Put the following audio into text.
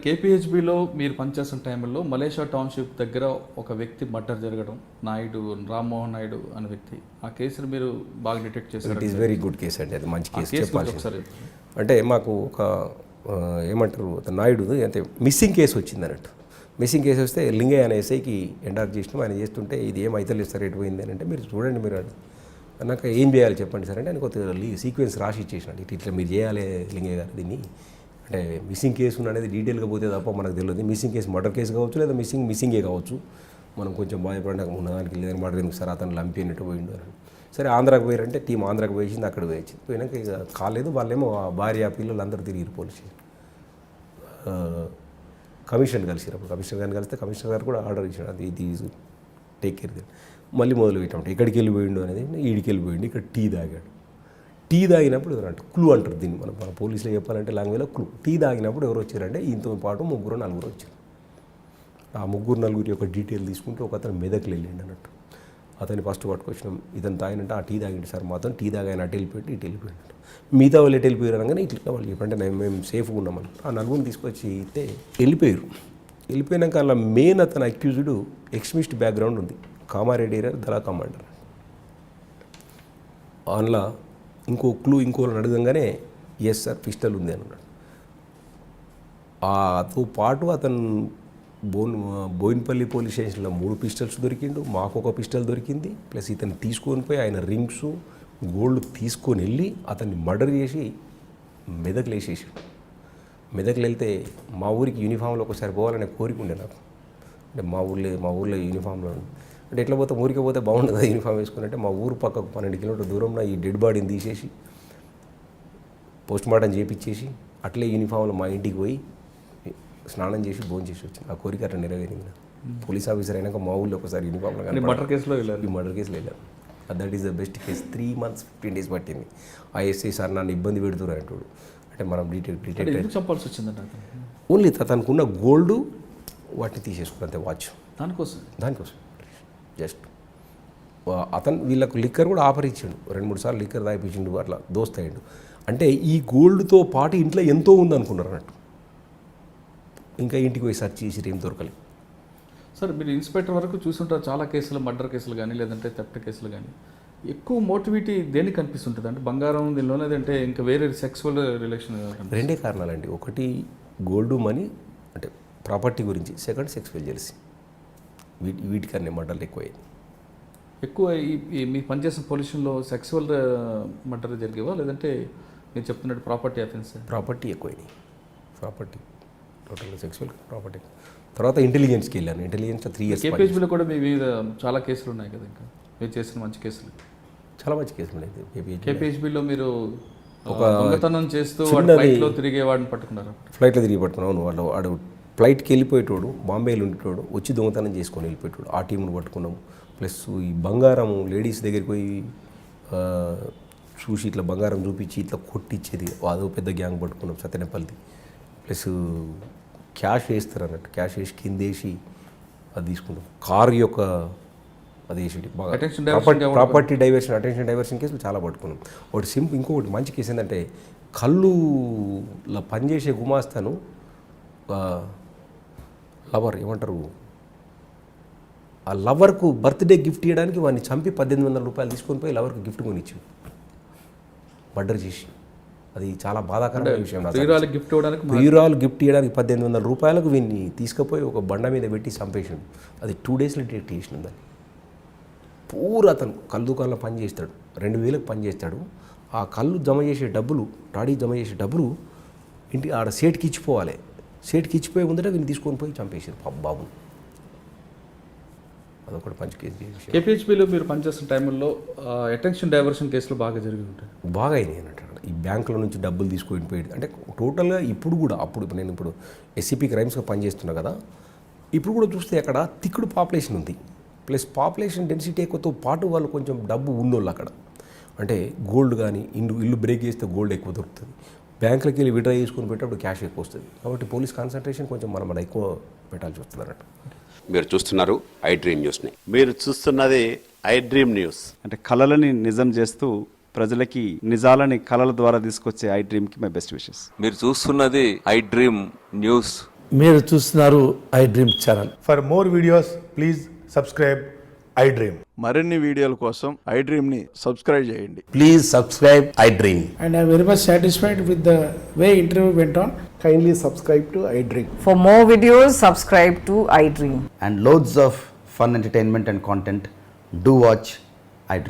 కేపీహెచ్బిలో మీరు పనిచేస్తున్న టైంలో మలేషియా టౌన్షిప్ దగ్గర ఒక వ్యక్తి మర్డర్ జరగడం, నాయుడు రామ్మోహన్ నాయుడు అనే వ్యక్తి, ఆ కేసును మీరు బాగా డిటెక్ట్ చేశారు. It is very good case అండి, అది మంచి కేసు చెప్పాలి. ఒకసారి అంటే మాకు ఒక ఏమంటారు నాయుడు అంటే మిస్సింగ్ కేసు వచ్చింది అన్నట్టు. మిస్సింగ్ కేసు వస్తే లింగయ్య అనే ఎస్ఐకి ఎండాక్ చేసినాం. ఆయన చేస్తుంటే ఇది ఏమైతలేదు సార్, ఎటు పోయింది అని అంటే మీరు చూడండి మీరు అన్నాక ఏం చేయాలి చెప్పండి సార్ అంటే ఆయన కొద్దిగా సీక్వెన్స్ రాసి ఇచ్చేసినాడు. ఇట్లా మీరు చేయాలి లింగయ్య గారు దీన్ని అంటే మిస్సింగ్ కేసు అనేది డీటెయిల్గా పోతే తప్ప మనకు తెలియదు. మిస్సింగ్ కేసు మర్డర్ కేసు కావచ్చు లేదా మిస్సింగే కావచ్చు. మనం కొంచెం భయపడినాక ఉన్నదానికి లేదని మర్డర్ ఎందుకు సార్ అతను లంపినట్టు పోయిండు అని. సరే ఆంధ్రాకి పోయారంటే టీం ఆంధ్రాకి పోయింది, అక్కడ పోయింది. పోయినాక ఇక కాలేదు, వాళ్ళేమో భార్య పిల్లలు అందరూ తిరిగి పోలీసు కమిషనర్ కలిసిరు. అప్పుడు కమిషనర్ గారిని కలిస్తే కమిషనర్ గారు కూడా ఆర్డర్ ఇచ్చాడు, అది ఇది టేక్ కేర్. మళ్ళీ మొదలు పెట్టామంటే ఎక్కడికి వెళ్ళిపోయిండు అనేది, ఈడికి వెళ్ళిపోయిండు, ఇక్కడ టీ తాగాడు. టీ తాగినప్పుడు ఎవరంటే క్లూ అంటారు దీన్ని, మన పోలీసులో చెప్పాలంటే లాంగ్వేజ్లో క్లూ. టీ తాగినప్పుడు ఎవరు వచ్చారంటే ఈయనతో పాటు 3-4 వచ్చారు. ఆ 3-4 యొక్క డీటెయిల్ తీసుకుంటే ఒక అతను మెదక్లు వెళ్ళిండు అన్నట్టు. అతన్ని ఫస్ట్ పట్టుకొచ్చినాం, ఇతను తాగినంటే ఆ టీ తాగిండు సార్, మాత్రం టీ తాగాయని అటు వెళ్ళిపోయి ఇటు వెళ్ళిపోయినట్టు. మిగతా వాళ్ళు ఎటు వెళ్ళిపోయారు అనగానే ఇట్లా వాళ్ళు చెప్పంటే మేము సేఫ్గా ఉన్నామని ఆ 4 తీసుకొచ్చి ఇస్తే వెళ్ళిపోయారు. వెళ్ళిపోయినాక అలా మెయిన్ అతను అక్యూజ్డ్ ఎక్స్ట్రీమిస్ట్ బ్యాక్గ్రౌండ్ ఉంది, కామారెడ్డి ఏరియా దళా కమాండర్. అందులో ఇంకో క్లూ ఇంకోళ్ళని అడగంగానే ఎస్ సార్ పిస్టల్ ఉంది అన్నాడు. తో పాటు అతను బోయినపల్లి పోలీస్ స్టేషన్లో 3 పిస్టల్స్ దొరికిండు, మాకు ఒక పిస్టల్ దొరికింది. ప్లస్ ఇతను తీసుకొని పోయి ఆయన రింగ్స్ గోల్డ్ తీసుకొని వెళ్ళి అతన్ని మర్డర్ చేసి మెదక్లు వేసేసాడు. మెదక్లు వెళ్తే మా ఊరికి యూనిఫామ్లో ఒకసారి పోవాలనే కోరిక ఉండే నాకు. అంటే మా ఊళ్ళో యూనిఫామ్లో అంటే ఎట్లా పోతే ఊరికి పోతే బాగుంటుంది యూనిఫామ్ వేసుకుని. అంటే మా ఊరు పక్కకు 12 కిలోమీటర్ దూరంలో ఈ డెడ్ బాడీని తీసేసి పోస్ట్ మార్టం చేయించేసి అట్లే యూనిఫామ్లో మా ఇంటికి పోయి స్నానం చేసి భోజనం చేసి వచ్చింది. ఆ కోరిక అట్లా నెరవేరింది. పోలీస్ ఆఫీసర్ అయినాక మా ఊళ్ళో ఒకసారి యూనిఫామ్లో కానీ మర్డర్ కేసులో వెళ్ళారు. ఈ మర్డర్ కేసులో వెళ్ళారు. That is the best case. 3 months 15 days పట్టింది. ఆ ఎస్ఐ సార్ నన్ను ఇబ్బంది పెడుతున్నారు అంటాడు. అంటే మనం డిటెక్ట్ చంపాల్సి వచ్చిందంట. ఓన్లీ తనకున్న గోల్డ్ వాటిని తీసేసుకున్నారు అంతే, వాచ్ దానికోసం జస్ట్. అతను వీళ్ళకు లిక్కర్ కూడా ఆఫర్ ఇచ్చాడు, 2-3 సార్లు లిక్కర్ తాగిపించిండు, అట్లా దోస్త్ అయ్యాడు. అంటే ఈ గోల్డ్తో పాటు ఇంట్లో ఎంతో ఉంది అనుకున్నారు అన్నట్టు. ఇంకా ఇంటికి పోయి సెర్చ్ చేసి ఏం దొరకలేదు. సార్ మీరు ఇన్స్పెక్టర్ వరకు చూసుంటారు చాలా కేసులు, మర్డర్ కేసులు కానీ లేదంటే థెఫ్ట్ కేసులు కానీ. ఎక్కువ మోటివిటీ దేనికి కనిపిస్తుంటుంది అంటే బంగారం దీనిలో, లేదంటే ఇంకా వేరే సెక్సువల్ రిలేషన్? 2 కారణాలండి. ఒకటి గోల్డ్ మనీ అంటే ప్రాపర్టీ గురించి, సెకండ్ సెక్సువల్ జెలసీ. వీటికన్నా మర్డర్లు ఎక్కువ మీ పనిచేసిన పొల్యూషన్లో సెక్సువల్ మర్డర్ జరిగేవా, లేదంటే మీరు చెప్తున్నట్టు ప్రాపర్టీ అఫెన్స్? ప్రాపర్టీ ఎక్కువైనాయి. Property total sexual property. తర్వాత ఇంటెలిజెన్స్కి వెళ్ళాను. ఇంటెలిజెన్స్లో 3 years. కేపీహెచ్బిలో కూడా మీ మీద చాలా కేసులు ఉన్నాయి కదా, ఇంకా మీరు చేసిన మంచి కేసులు, చాలా మంచి కేసులు ఉన్నాయి. కేపీహెచ్బిలో మీరు ఒక దొంగతనం చేస్తూ ఫ్లైట్లో తిరిగే వాడిని పట్టుకున్నారు. ఫ్లైట్లో తిరిగి పట్టుకున్నాను. వాడు ఫ్లైట్కి వెళ్ళిపోయేటోడు, బాంబేలో ఉండేటోడు, వచ్చి దొంగతనం చేసుకొని వెళ్ళిపోయేటోడు. ఆ టీంను పట్టుకున్నాము. ప్లస్ ఈ బంగారం లేడీస్ దగ్గరికి పోయి చూసి ఇట్లా బంగారం చూపించి ఇట్లా కొట్టించేది, అదో పెద్ద గ్యాంగ్ పట్టుకున్నాం సత్యనపల్లిది. ప్లస్ క్యాష్ వేస్తారు అన్నట్టు, క్యాష్ వేసి కిందేసి అది తీసుకుంటాం. కారు యొక్క అది వేసేది బాగా ప్రాపర్టీ డైవర్షన్, అటెన్షన్ డైవర్షన్ కేసులు చాలా పట్టుకున్నాం. ఒకటి ఇంకొకటి మంచి కేసు ఏంటంటే కళ్ళులో పనిచేసే గుమాస్తాను లవర్ ఏమంటారు, ఆ లవర్కు బర్త్డే గిఫ్ట్ ఇవ్వడానికి వాడిని చంపి 1800 రూపాయలు తీసుకొని పోయి లవర్కు గిఫ్ట్ కొనిచ్చు మర్డర్ చేసి. అది చాలా బాధాకరమైన విషయం. ప్రియురాలు గిఫ్ట్ ఇవ్వడానికి 1800 రూపాయలకు వీడిని తీసుకుపోయి ఒక బండ మీద పెట్టి చంపేసాడు. అది 2 daysలో డిటెక్ట్ చేసినాం దాన్ని. పూరా అతను కళ్ళు దుకాణంలో పని చేస్తాడు, 2000కి పని చేస్తాడు. ఆ కళ్ళు జమ చేసే డబ్బులు, టాడీ జమ చేసే డబ్బులు ఇంటి ఆడ సేట్కి ఇచ్చిపోవాలి. సేట్కి ఇచ్చిపోయే ముందట వీళ్ళు తీసుకొని పోయి చంపేసారు బాబు. అదొకటి మంచి కేసు. కేపీహెచ్బిలో మీరు పనిచేస్తున్న టైంలో అటెన్షన్ డైవర్షన్ కేసులు బాగా జరిగి ఉంటాయి. బాగా అయినాయి అన్నట్టు. ఈ బ్యాంకుల నుంచి డబ్బులు తీసుకొని పోయి అంటే టోటల్గా ఇప్పుడు కూడా నేను ఇప్పుడు ఎస్సీపీ క్రైమ్స్గా పనిచేస్తున్నా కదా, ఇప్పుడు కూడా చూస్తే అక్కడ తిక్కుడు పాపులేషన్ ఉంది. ప్లస్ పాపులేషన్ డెన్సిటీ ఎక్కువతో పాటు వాళ్ళు కొంచెం డబ్బు ఉన్నోళ్ళు అక్కడ. అంటే గోల్డ్ కానీ ఇల్లు బ్రేక్ చేస్తే గోల్డ్ ఎక్కువ దొరుకుతుంది. బ్యాంకులకి వెళ్ళి విడ్రా చేసుకొని పెట్టేటప్పుడు క్యాష్ ఎక్కువ వస్తుంది. కాబట్టి పోలీస్ కాన్సన్ట్రేషన్ కొంచెం మనం ఎక్కువ పెట్టాల్సి వస్తుంది అన్నట్టు. మీరు చూస్తున్నారు ఐ డ్రీమ్ న్యూస్ని. మీరు చూస్తున్నది ఐ డ్రీమ్ న్యూస్. అంటే కళలని నిజం చేస్తూ ప్రజలకి నిజాలని కళల ద్వారా తీసుకొచ్చే ఐ డ్రీమ్కి మై బెస్ట్ విషెస్. మీరు చూస్తున్నది ఐ డ్రీమ్ న్యూస్. మీరు చూస్తున్నారు I dream channel. For more videos, please subscribe iDream. మరిన్ని వీడియోల కోసం ఐ డ్రీమ్ని సబ్స్క్రైబ్ చేయండి. Please subscribe I dream. And I'm very much satisfied with the way interview went on. Kindly subscribe to iDream. For more videos, subscribe to iDream. and loads of fun entertainment and content. Do watch iDream.